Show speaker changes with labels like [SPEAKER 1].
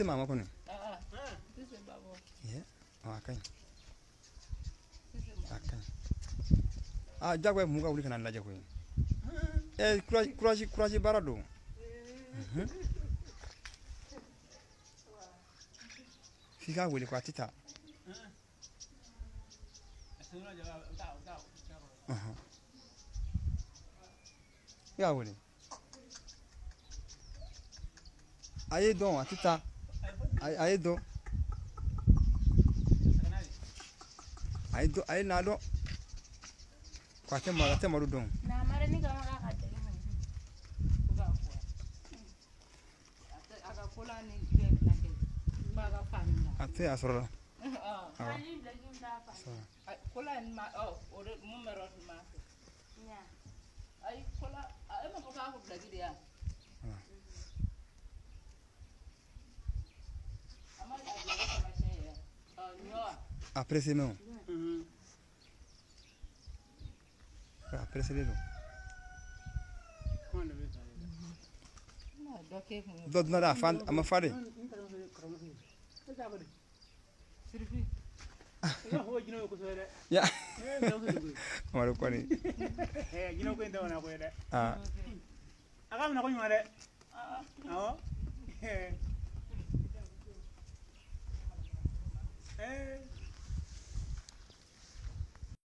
[SPEAKER 1] Ese mama kone.
[SPEAKER 2] This is Babo.
[SPEAKER 1] Yeah. Oh, akan.
[SPEAKER 2] This is Babo.
[SPEAKER 1] Akan. Ah, jagwe muga uli kana la jagwe. Kuraji barado. Fika wele kwa tita. Ya wele. Aye don atita. Aye do. Aye na do. Kwa tema don.
[SPEAKER 2] Na mara ni kama kaka Agakula ni get like baga family.
[SPEAKER 1] Ate asoro.
[SPEAKER 2] Ani lagi nda fa. Kula ni ma ore numero ma. Nya. Ai kula ai ma ka ko lagi dia. Ama ya dia ma shey. Nyo.
[SPEAKER 1] Après c'est non. Après c'est non. Dod na da fan ama fare. Ya. Maro kwani.
[SPEAKER 3] Gino ko ndo na ko ede. Aga na ko nyare. Oh.